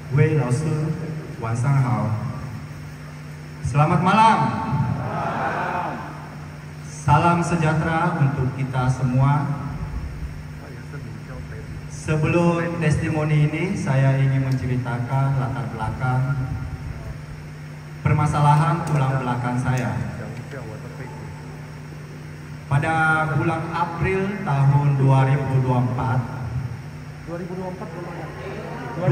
Wei Lao Sư, Wan Sang Hao. Selamat malam. Salam sejahtera untuk kita semua. Sebelum testimoni ini, saya ingin menceritakan latar belakang permasalahan tulang belakang saya. Pada bulan April tahun 2024, 2023.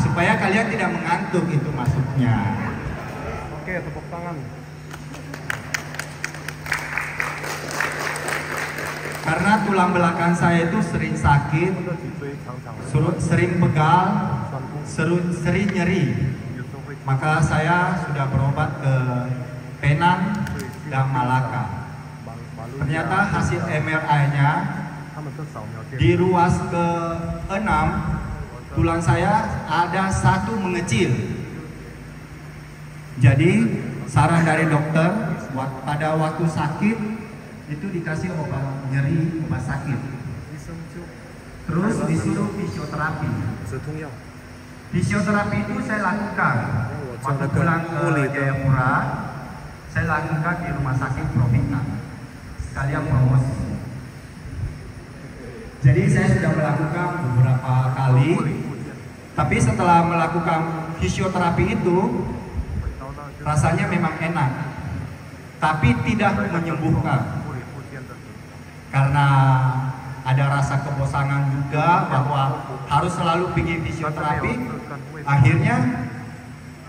Supaya kalian tidak mengantuk itu maksudnya. Oke, tepuk tangan. Karena tulang belakang saya itu sering sakit, sering pegal, sering nyeri. Maka saya sudah berobat ke Penang dan Malaka. Ternyata hasil MRI-nya di ruas ke-6 tulang saya ada satu mengecil. Jadi saran dari dokter pada waktu sakit itu dikasih obat nyeri, obat sakit. Terus disuruh fisioterapi. Fisioterapi itu saya lakukan waktu pulang ke Jayapura. Saya lakukan di rumah sakit Provita. Sekalian promosi. Jadi saya sudah melakukan beberapa kali. Tapi setelah melakukan fisioterapi itu rasanya memang enak. Tapi tidak menyembuhkan. Karena ada rasa kebosanan juga bahwa harus selalu pergi fisioterapi. Akhirnya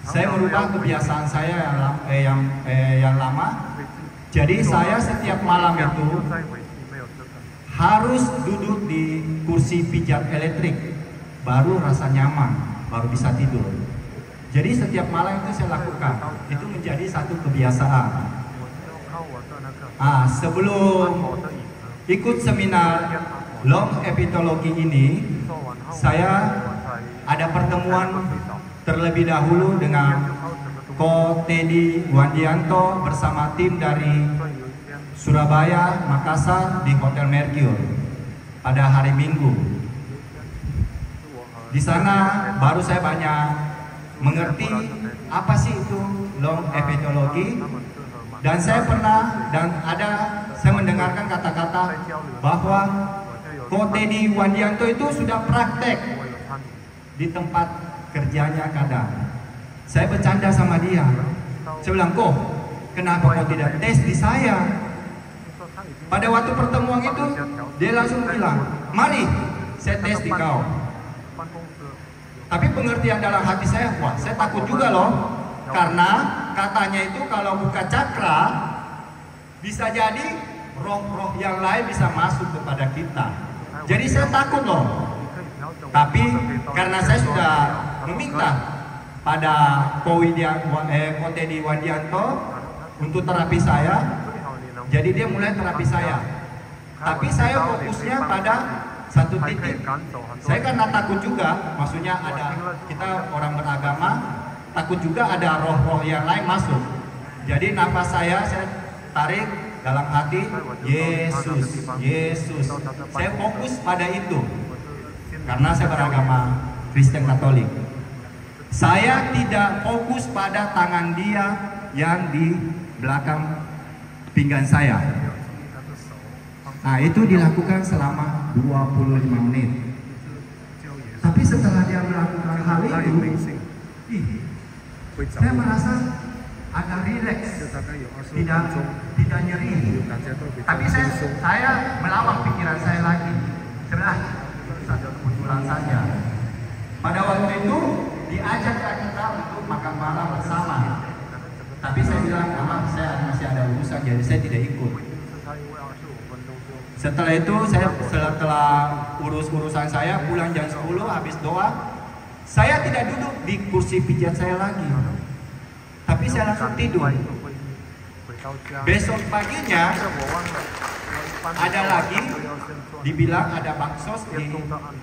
saya merubah kebiasaan saya yang lama. Jadi saya setiap malam itu harus duduk di kursi pijat elektrik, baru rasa nyaman, baru bisa tidur. Jadi setiap malam itu saya lakukan. Itu menjadi satu kebiasaan. Sebelum ikut seminar long epitologi ini, saya ada pertemuan terlebih dahulu dengan Ko Teddy Wandianto bersama tim dari Surabaya, Makassar di Hotel Mercure pada hari Minggu. Di sana baru saya banyak mengerti apa sih itu long epitologi, dan saya saya mendengarkan kata-kata bahwa Ko Teddy Wandianto itu sudah praktek di tempat kerjanya kadang. Saya bercanda sama dia. Saya bilang, "Kok, kenapa kau tidak tes di saya?" Pada waktu pertemuan itu, dia langsung bilang, "Mari, saya tes di kau." Tapi pengertian dalam hati saya, wah, saya takut juga loh. Karena katanya itu kalau buka cakra, bisa jadi roh-roh yang lain bisa masuk kepada kita. Jadi saya takut loh. Tapi karena saya sudah meminta pada Ko Teddy Wandianto untuk terapi saya, jadi dia mulai terapi saya. Tapi saya fokusnya pada satu titik. Saya karena takut juga, maksudnya kita orang beragama, takut juga ada roh-roh yang lain masuk. Jadi nafas saya tarik dalam hati, Yesus, Yesus. Saya fokus pada itu. Karena saya beragama Kristen Katolik. Saya tidak fokus pada tangan dia yang di belakang pinggang saya. Nah, itu dilakukan selama 25 menit. Tapi setelah dia melakukan hal itu, saya merasa agak rileks, tidak nyeri. Tapi saya melawan pikiran saya lagi. Saya kebetulan saja. Pada waktu itu diajak kita untuk makan malam bersama. Tapi saya bilang, saya masih ada urusan, jadi saya tidak ikut. Setelah itu setelah urus-urusan saya, pulang jam 10 habis doa, saya tidak duduk di kursi pijat saya lagi. Tapi saya langsung tidur. Besok paginya ada lagi dibilang ada baksos di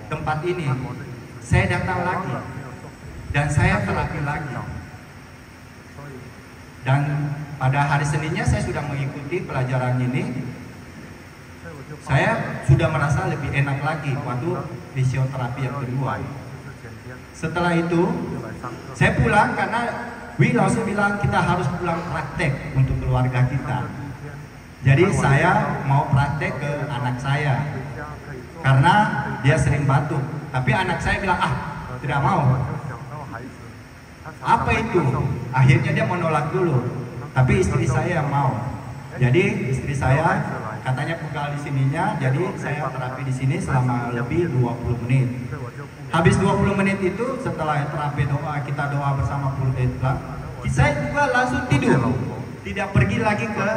tempat ini. Saya datang lagi dan saya terapi lagi. Dan pada hari Seninnya saya sudah mengikuti pelajaran ini. saya sudah merasa lebih enak lagi waktu fisioterapi yang kedua. Setelah itu saya pulang karena Wi langsung bilang kita harus pulang praktek untuk keluarga kita. Jadi saya mau praktek ke anak saya karena dia sering batuk. Tapi anak saya bilang tidak mau. Apa itu? Akhirnya dia menolak dulu. Tapi istri saya yang mau. Jadi istri saya katanya pegal di sininya, jadi saya terapi di sini selama lebih 20 menit. Habis 20 menit itu setelah terapi doa, kita doa bersama pulang, saya juga langsung tidur. Tidak pergi lagi ke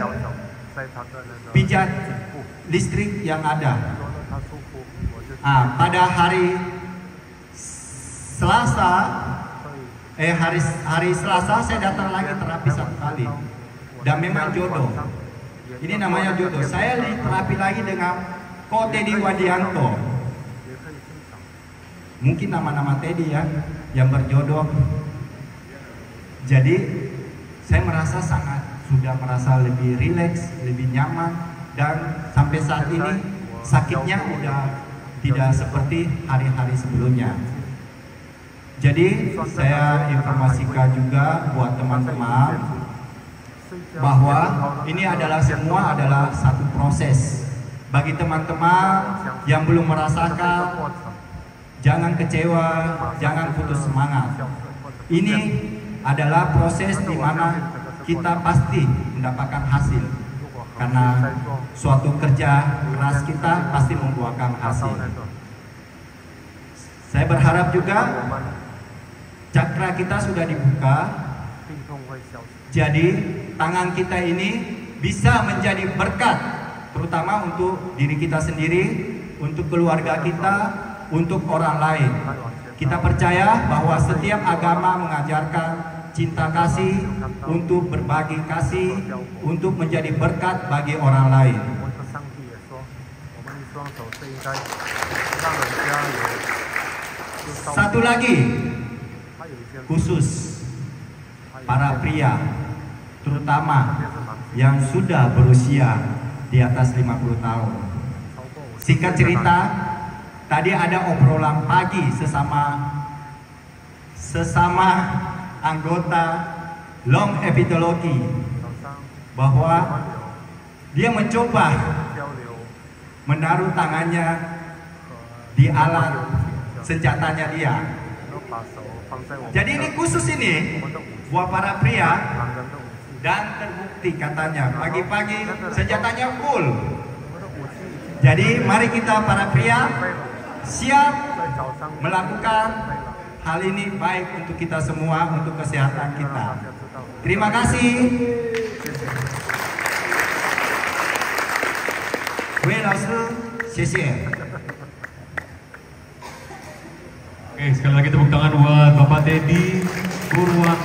pijat listrik yang ada. Pada hari Selasa, hari Selasa saya datang lagi terapi 1 kali. Dan memang jodoh. Ini namanya jodoh. Saya terapi lagi dengan Ko Teddy Wadianto. Mungkin nama-nama Teddy ya, yang berjodoh. Jadi saya merasa sudah merasa lebih rileks, lebih nyaman, dan sampai saat ini sakitnya udah tidak seperti hari-hari sebelumnya. Jadi saya informasikan juga buat teman-teman bahwa ini semua adalah satu proses. Bagi teman-teman yang belum merasakan, jangan kecewa, jangan putus semangat. Ini adalah proses di mana kita pasti mendapatkan hasil. Karena suatu kerja keras kita pasti membuahkan hasil. Saya berharap juga cakra kita sudah dibuka. Jadi tangan kita ini bisa menjadi berkat, terutama untuk diri kita sendiri, untuk keluarga kita, untuk orang lain. Kita percaya bahwa setiap agama mengajarkan cinta kasih, untuk berbagi kasih, untuk menjadi berkat bagi orang lain. Satu lagi, khusus para pria, terutama yang sudah berusia di atas 50 tahun. Singkat cerita, tadi ada obrolan pagi sesama anggota Long Epitologi bahwa dia mencoba menaruh tangannya di alat senjatanya dia. Jadi ini khusus ini buat para pria, dan terbukti katanya pagi-pagi senjatanya full. Jadi mari kita para pria siap melakukan hal ini, baik untuk kita semua, untuk kesehatan kita. Terima kasih. Wei Laosu, xie. Oke, sekali lagi tepuk tangan buat Bapak Teddy Purwakayudi.